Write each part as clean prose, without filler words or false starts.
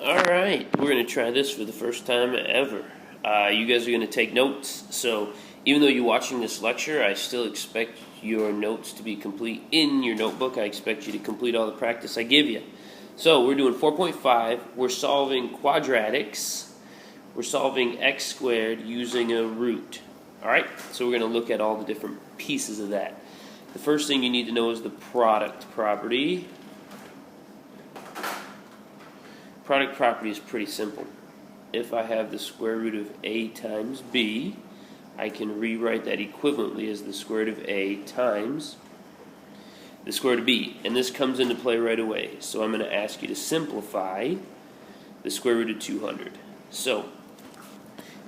Alright, we're going to try this for the first time ever. You guys are going to take notes, so even though you're watching this lecture, I still expect your notes to be complete in your notebook. I expect you to complete all the practice I give you. So we're doing 4.5. We're solving quadratics. We're solving x squared using a root. Alright, so we're going to look at all the different pieces of that. The first thing you need to know is the product property. Product property is pretty simple. If I have the square root of a times b, I can rewrite that equivalently as the square root of a times the square root of b. And this comes into play right away. So I'm going to ask you to simplify the square root of 200. So,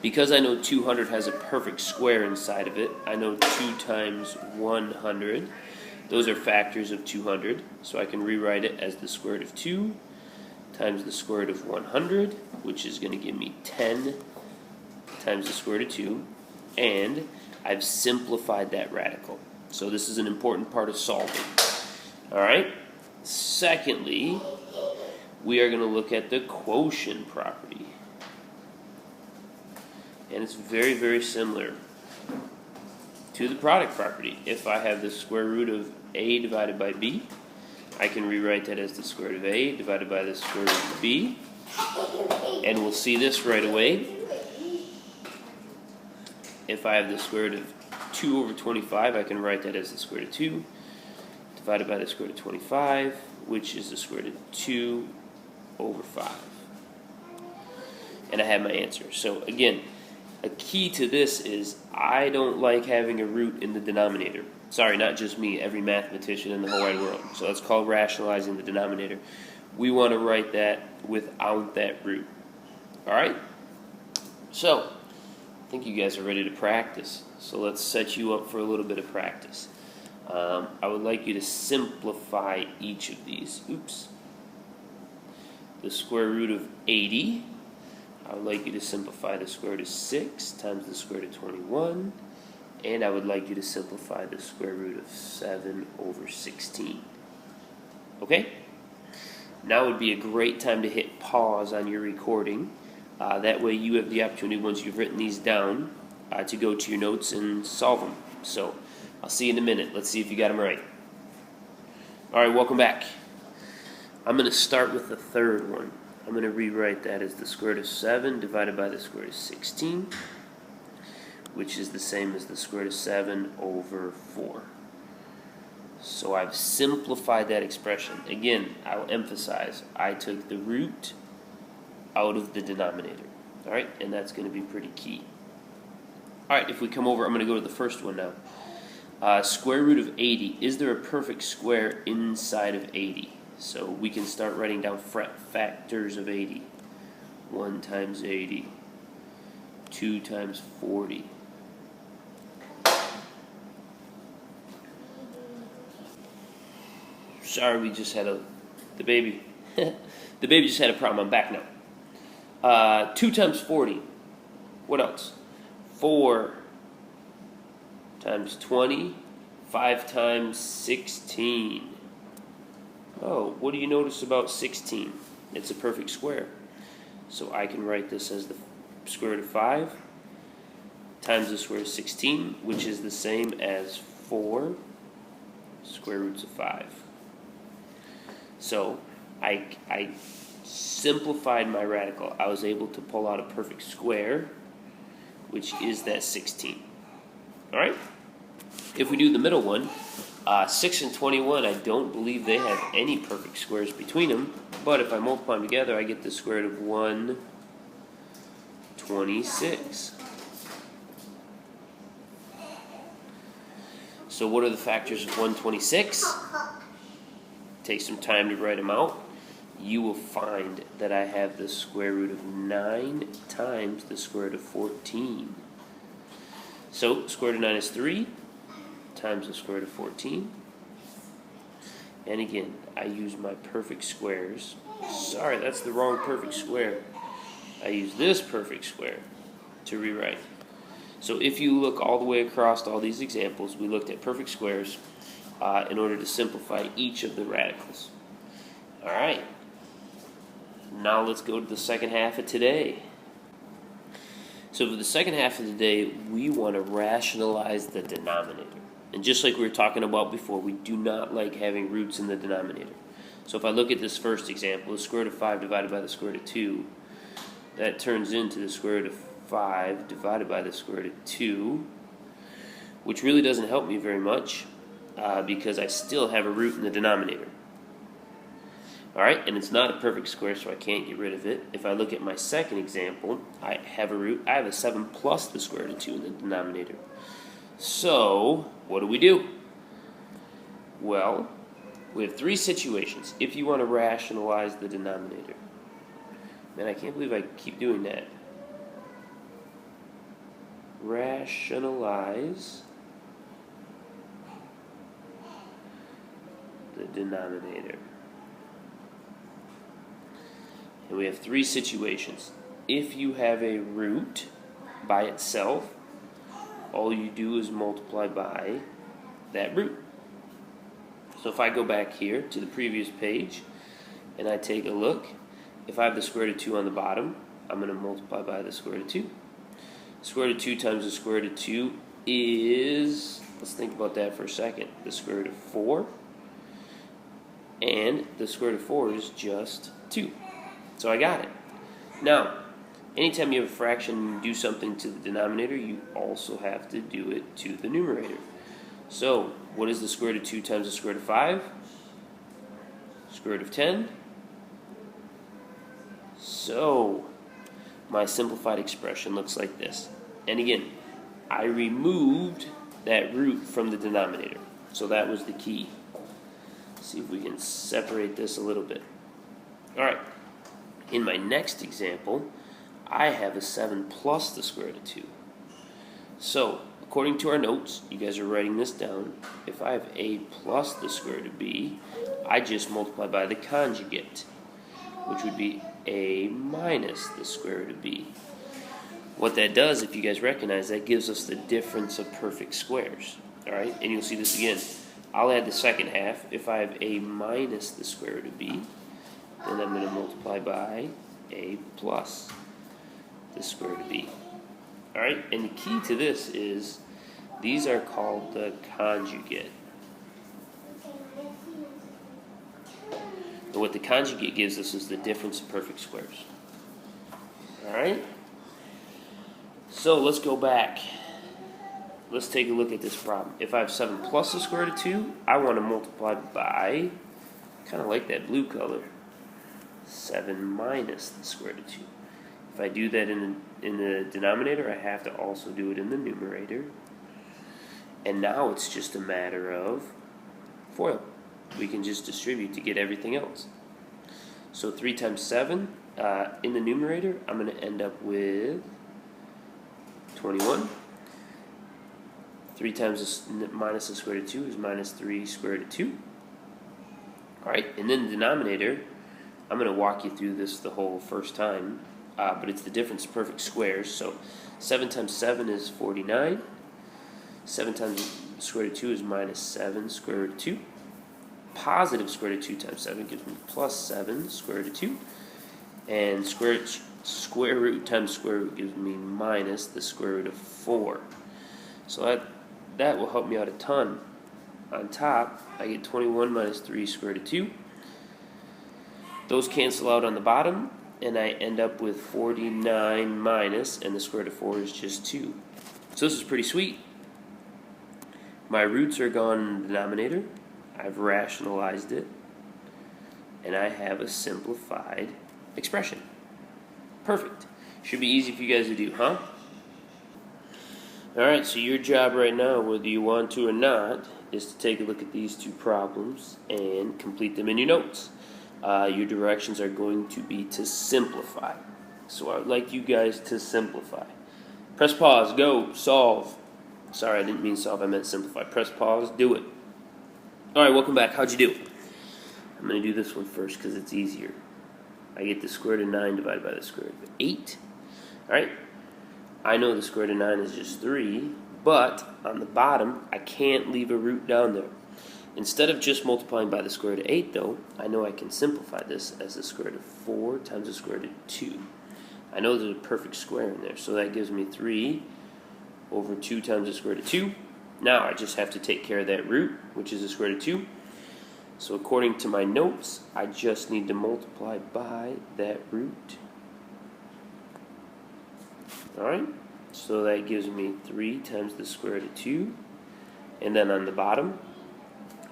because I know 200 has a perfect square inside of it, I know 2 times 100. Those are factors of 200. So I can rewrite it as the square root of 2 times the square root of 100, which is going to give me 10 times the square root of 2, and I've simplified that radical. So this is an important part of solving. Alright? Secondly, we are going to look at the quotient property. And it's very, very similar to the product property. If I have the square root of a divided by b, I can rewrite that as the square root of a divided by the square root of b. And we'll see this right away. If I have the square root of 2 over 25, I can write that as the square root of 2 divided by the square root of 25, which is the square root of 2 over 5. And I have my answer. So again, a key to this is I don't like having a root in the denominator. Sorry, not just me, every mathematician in the whole wide world. So that's called rationalizing the denominator. We want to write that without that root. Alright? So, I think you guys are ready to practice. So let's set you up for a little bit of practice. I would like you to simplify each of these. Oops. The square root of 80. I would like you to simplify the square root of 6 times the square root of 21. And I would like you to simplify the square root of 7 over 16. Okay? Now would be a great time to hit pause on your recording. That way you have the opportunity, once you've written these down, to go to your notes and solve them. So, I'll see you in a minute. Let's see if you got them right. Alright, welcome back. I'm going to start with the third one. I'm going to rewrite that as the square root of 7 divided by the square root of 16, which is the same as the square root of 7 over 4. So I've simplified that expression. Again, I'll emphasize, I took the root out of the denominator. Alright, and that's going to be pretty key. Alright, if we come over, I'm going to go to the first one now. Square root of 80. Is there a perfect square inside of 80? So we can start writing down factors of 80. 1 times 80. 2 times 40. Sorry, we just had the baby. The baby just had a problem. I'm back now. 2 times 40. What else? 4 times 20. 5 times 16. Oh, what do you notice about 16? It's a perfect square. So I can write this as the square root of 5 times the square root of 16, which is the same as 4 square roots of 5. So I simplified my radical. I was able to pull out a perfect square, which is that 16. Alright? If we do the middle one, 6 and 21, I don't believe they have any perfect squares between them. But if I multiply them together, I get the square root of 126. So what are the factors of 126? Take some time to write them out. You will find that I have the square root of 9 times the square root of 14. So square root of 9 is 3 times the square root of 14. And again, I use my perfect squares. Sorry, that's the wrong perfect square. I use this perfect square to rewrite. So if you look all the way across all these examples, we looked at perfect squares in order to simplify each of the radicals. Alright. now let's go to the second half of today. So for the second half of the day, we want to rationalize the denominator. And just like we were talking about before, we do not like having roots in the denominator. So if I look at this first example, the square root of 5 divided by the square root of 2, that turns into the square root of 5 divided by the square root of 2, which really doesn't help me very much because I still have a root in the denominator. Alright, and it's not a perfect square, so I can't get rid of it. If I look at my second example, I have a root. I have a 7 plus the square root of 2 in the denominator. So, what do? Well, we have three situations if you want to rationalize the denominator. Man, I can't believe I keep doing that. Rationalize the denominator. And we have three situations. If you have a root by itself, all you do is multiply by that root. So if I go back here to the previous page and I take a look, if I have the square root of 2 on the bottom, I'm going to multiply by the square root of 2. The square root of 2 times the square root of 2 is, let's think about that for a second, the square root of 4. And the square root of 4 is just 2. So I got it. Now, anytime you have a fraction and you do something to the denominator, you also have to do it to the numerator. So, what is the square root of 2 times the square root of 5? Square root of 10. So, my simplified expression looks like this. And again, I removed that root from the denominator. So that was the key. Let's see if we can separate this a little bit. Alright, in my next example, I have a 7 plus the square root of 2. So, according to our notes, you guys are writing this down. If I have a plus the square root of b, I just multiply by the conjugate, which would be a minus the square root of b. What that does, if you guys recognize, that gives us the difference of perfect squares. Alright, and you'll see this again. I'll add the second half. If I have a minus the square root of b, then I'm going to multiply by a plus the square root of b. Alright, and the key to this is these are called the conjugate. And what the conjugate gives us is the difference of perfect squares. Alright? So let's go back. Let's take a look at this problem. If I have 7 plus the square root of 2, I want to multiply by, kind of like that blue color, 7 minus the square root of 2. If I do that in the denominator, I have to also do it in the numerator. And now it's just a matter of FOIL. We can just distribute to get everything else. So 3 times 7, in the numerator, I'm going to end up with 21. 3 times minus the square root of 2 is minus 3 square root of 2. Alright, and then the denominator, I'm going to walk you through this the whole first time, but it's the difference of perfect squares. So 7 times 7 is 49. 7 times square root of 2 is minus 7 square root of 2. Positive square root of 2 times 7 gives me plus 7 square root of 2. And square root times square root gives me minus the square root of 4. So that will help me out a ton. On top, I get 21 minus 3 square root of 2. Those cancel out on the bottom, and I end up with 49 minus, and the square root of 4 is just 2. So this is pretty sweet. My roots are gone in the denominator. I've rationalized it, and I have a simplified expression. Perfect. Should be easy for you guys to do, huh? Alright, so your job right now, whether you want to or not, is to take a look at these two problems and complete them in your notes. Your directions are going to be to simplify. So I would like you guys to simplify. Press pause, go, solve. Sorry, I didn't mean solve, I meant simplify. Press pause, do it. Alright, welcome back. How'd you do? I'm going to do this one first because it's easier. I get the square root of 9 divided by the square root of 8. Alright, I know the square root of 9 is just 3, but on the bottom, I can't leave a root down there. Instead of just multiplying by the square root of 8, though, I know I can simplify this as the square root of 4 times the square root of 2. I know there's a perfect square in there, so that gives me 3 over 2 times the square root of 2. Now I just have to take care of that root, which is the square root of 2. So according to my notes, I just need to multiply by that root. Alright, so that gives me 3 times the square root of 2. And then on the bottom,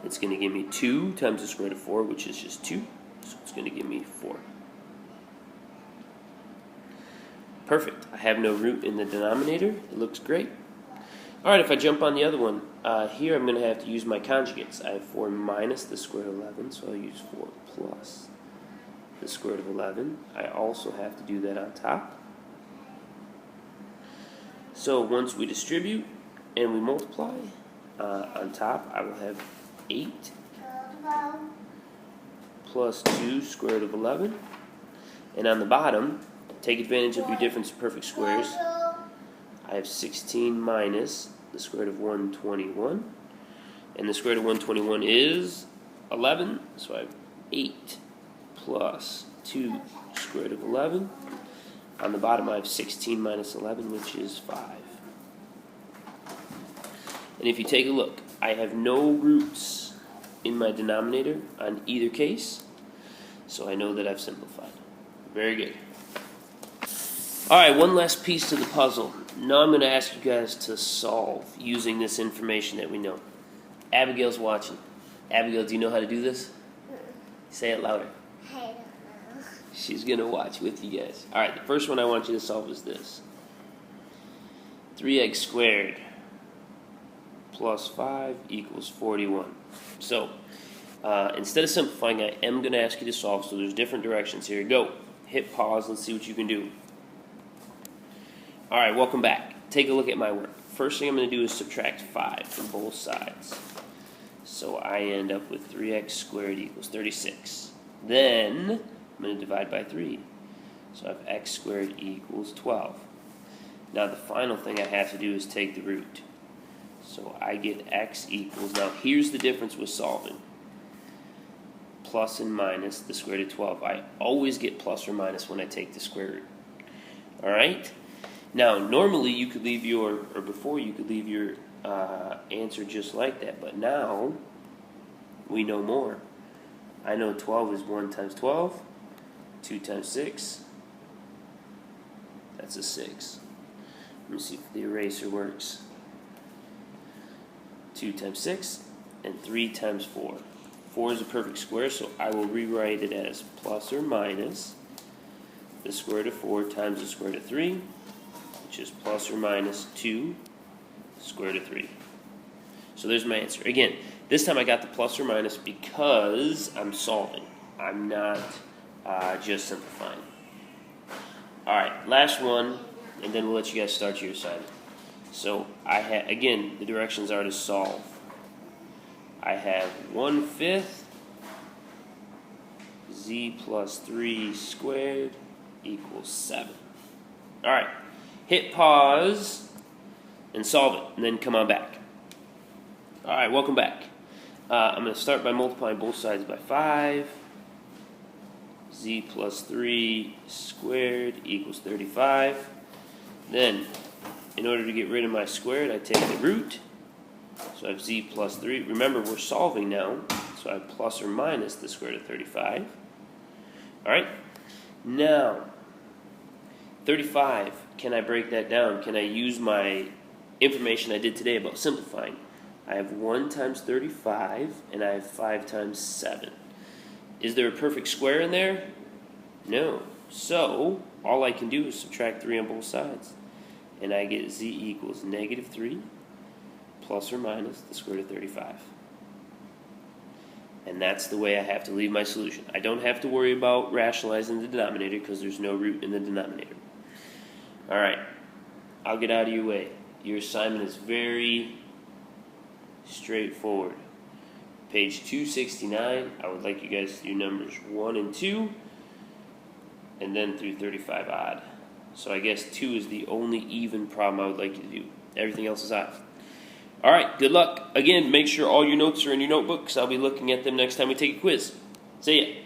it's going to give me 2 times the square root of 4, which is just 2. So it's going to give me 4. Perfect. I have no root in the denominator. It looks great. Alright, if I jump on the other one, here I'm going to have to use my conjugates. I have 4 minus the square root of 11, so I'll use 4 plus the square root of 11. I also have to do that on top. So once we distribute and we multiply, on top I will have 8 plus 2 square root of 11. And on the bottom, take advantage of your difference of perfect squares. I have 16 minus the square root of 121. And the square root of 121 is 11. So I have 8 plus 2 square root of 11. On the bottom I have 16 minus 11, which is 5. And if you take a look, I have no roots in my denominator on either case. So I know that I've simplified. Very good. Alright, one last piece to the puzzle. Now I'm going to ask you guys to solve using this information that we know. Abigail's watching. Abigail, do you know how to do this? Say it louder. I don't know. She's going to watch with you guys. Alright, the first one I want you to solve is this. 3x squared plus 5 equals 41. So, instead of simplifying, I am going to ask you to solve, so there's different directions here. Go. Hit pause. Let's see what you can do. Alright, welcome back. Take a look at my work. First thing I'm going to do is subtract 5 from both sides. So I end up with 3x squared equals 36. Then I'm going to divide by 3. So I have x squared equals 12. Now the final thing I have to do is take the root. So I get x equals, now here's the difference with solving. Plus and minus the square root of 12. I always get plus or minus when I take the square root. Alright? Now, normally you could leave your, or before you could leave your answer just like that, but now we know more. I know 12 is 1 times 12, 2 times 6, that's a 6. Let me see if the eraser works. 2 times 6, and 3 times 4. 4 is a perfect square, so I will rewrite it as plus or minus the square root of 4 times the square root of 3, which is plus or minus 2 square root of 3. So there's my answer. Again, this time I got the plus or minus because I'm solving. I'm not just simplifying. Alright, last one, and then we'll let you guys start your assignment. So I have, again, the directions are to solve. I have 1/5 z plus 3 squared equals 7. Alright, hit pause and solve it, and then come on back. Alright, welcome back. I'm going to start by multiplying both sides by 5. Z plus 3 squared equals 35. Then, in order to get rid of my squared, I take the root. So I have z plus 3. Remember, we're solving now, so I have plus or minus the square root of 35. Alright? Now, 35, can I break that down? Can I use my information I did today about simplifying? I have 1 times 35, and I have 5 times 7. Is there a perfect square in there? No. So, all I can do is subtract 3 on both sides. And I get z equals negative 3 plus or minus the square root of 35. And that's the way I have to leave my solution. I don't have to worry about rationalizing the denominator because there's no root in the denominator. Alright, I'll get out of your way. Your assignment is very straightforward. Page 269, I would like you guys to do numbers 1 and 2, and then through 35 odd. So I guess 2 is the only even problem I would like you to do. Everything else is odd. All right, good luck. Again, make sure all your notes are in your notebook, because I'll be looking at them next time we take a quiz. See ya.